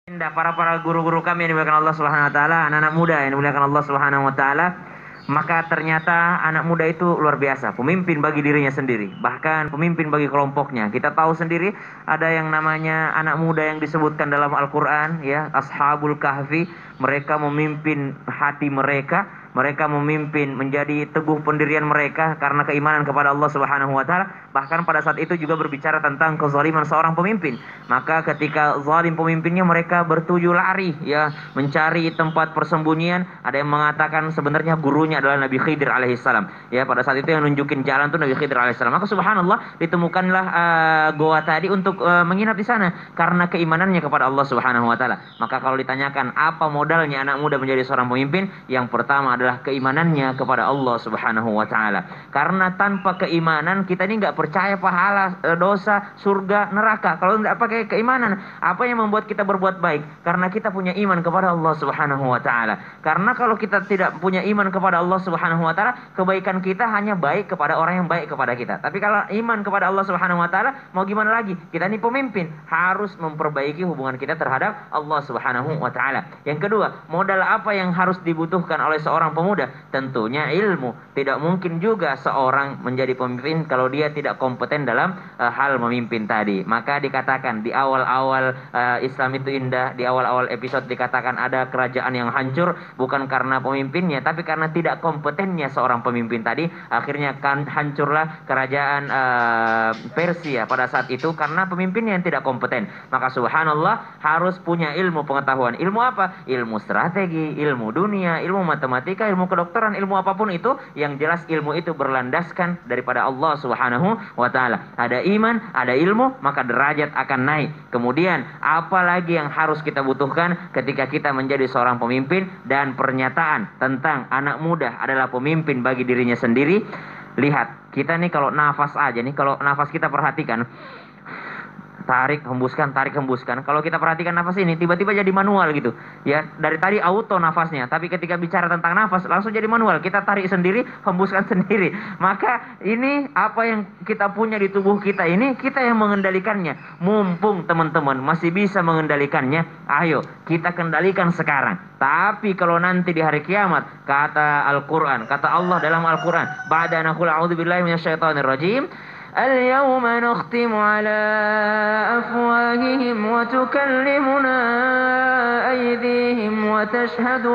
Indah para guru-guru kami yang dimuliakan Allah Subhanahu wa taala, anak-anak muda yang dimuliakan Allah Subhanahu wa taala, maka ternyata anak muda itu luar biasa, pemimpin bagi dirinya sendiri, bahkan pemimpin bagi kelompoknya. Kita tahu sendiri ada yang namanya anak muda yang disebutkan dalam Al-Qur'an, ya, Ashabul Kahfi, mereka memimpin hati mereka. Mereka memimpin menjadi teguh pendirian mereka karena keimanan kepada Allah Subhanahu wa taala. Bahkan pada saat itu juga berbicara tentang kezaliman seorang pemimpin. Maka ketika zalim pemimpinnya, mereka bertuju lari, ya, mencari tempat persembunyian. Ada yang mengatakan sebenarnya gurunya adalah Nabi Khidir alaihissalam. Ya, pada saat itu yang nunjukin jalan tuh Nabi Khidir alaihissalam. Maka subhanallah ditemukanlah goa tadi untuk menginap di sana karena keimanannya kepada Allah Subhanahu wa taala. Maka kalau ditanyakan apa modalnya anak muda menjadi seorang pemimpin, yang pertama adalah keimanannya kepada Allah Subhanahu wa taala. Karena tanpa keimanan kita ini nggak percaya pahala, dosa, surga, neraka. Kalau nggak pakai keimanan, apa yang membuat kita berbuat baik? Karena kita punya iman kepada Allah Subhanahu wa taala. Karena kalau kita tidak punya iman kepada Allah Subhanahu wa taala, kebaikan kita hanya baik kepada orang yang baik kepada kita. Tapi kalau iman kepada Allah Subhanahu wa taala, mau gimana lagi? Kita ini pemimpin, harus memperbaiki hubungan kita terhadap Allah Subhanahu wa taala. Yang kedua, modal apa yang harus dibutuhkan oleh seorang pemuda? Tentunya ilmu. Tidak mungkin juga seorang menjadi pemimpin kalau dia tidak kompeten dalam hal memimpin tadi. Maka dikatakan di awal-awal Islam itu indah, di awal-awal episode dikatakan ada kerajaan yang hancur bukan karena pemimpinnya, tapi karena tidak kompetennya seorang pemimpin tadi. Akhirnya kan hancurlah kerajaan Persia pada saat itu karena pemimpinnya yang tidak kompeten. Maka subhanallah harus punya ilmu pengetahuan. Ilmu apa? Ilmu strategi, ilmu dunia, ilmu matematika, ilmu kedokteran, ilmu apapun itu, yang jelas ilmu itu berlandaskan daripada Allah Subhanahu wa taala. Ada iman, ada ilmu, maka derajat akan naik. Kemudian apalagi yang harus kita butuhkan ketika kita menjadi seorang pemimpin? Dan pernyataan tentang anak muda adalah pemimpin bagi dirinya sendiri. Lihat, kita nih kalau nafas aja nih, kalau nafas kita perhatikan, tarik hembuskan. Kalau kita perhatikan nafas ini tiba-tiba jadi manual gitu, ya. Dari tadi auto nafasnya, tapi ketika bicara tentang nafas langsung jadi manual. Kita tarik sendiri, hembuskan sendiri. Maka ini apa yang kita punya di tubuh kita ini, kita yang mengendalikannya. Mumpung teman-teman masih bisa mengendalikannya, ayo kita kendalikan sekarang. Tapi kalau nanti di hari kiamat, kata Al-Qur'an, kata Allah dalam Al-Qur'an, ba'da naqul a'udzubillahi minasyaitonir rajim, اليوم نختم على أفواههم وتكلمنا أيديهم وتشهد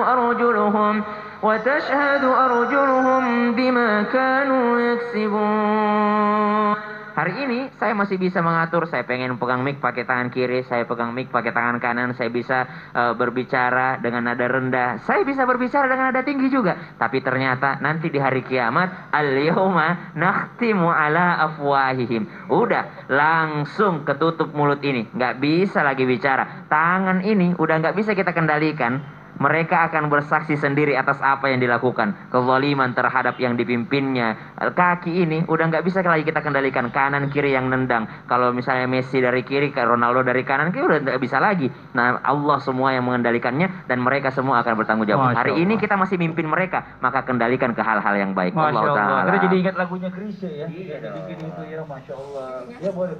أرجلهم بما كانوا يكسبون. Hari ini saya masih bisa mengatur, saya pengen pegang mic pakai tangan kiri, saya pegang mic pakai tangan kanan, saya bisa berbicara dengan nada rendah, saya bisa berbicara dengan nada tinggi juga. Tapi ternyata nanti di hari kiamat, al-yawma nakhtimu ala afwahihim. Udah, langsung ketutup mulut ini, nggak bisa lagi bicara. Tangan ini udah nggak bisa kita kendalikan. Mereka akan bersaksi sendiri atas apa yang dilakukan, kezaliman terhadap yang dipimpinnya. Kaki ini udah nggak bisa lagi kita kendalikan, kanan kiri yang nendang. Kalau misalnya Messi dari kiri, Ronaldo dari kanan, udah nggak bisa lagi. Nah, Allah semua yang mengendalikannya dan mereka semua akan bertanggung jawab. Hari ini kita masih mimpin mereka, maka kendalikan ke hal-hal yang baik. Masya Allah Ta'ala. Kita jadi ingat lagunya Chrisye ya. Iya, dibikin itu ya, Masya Allah. Ya boleh.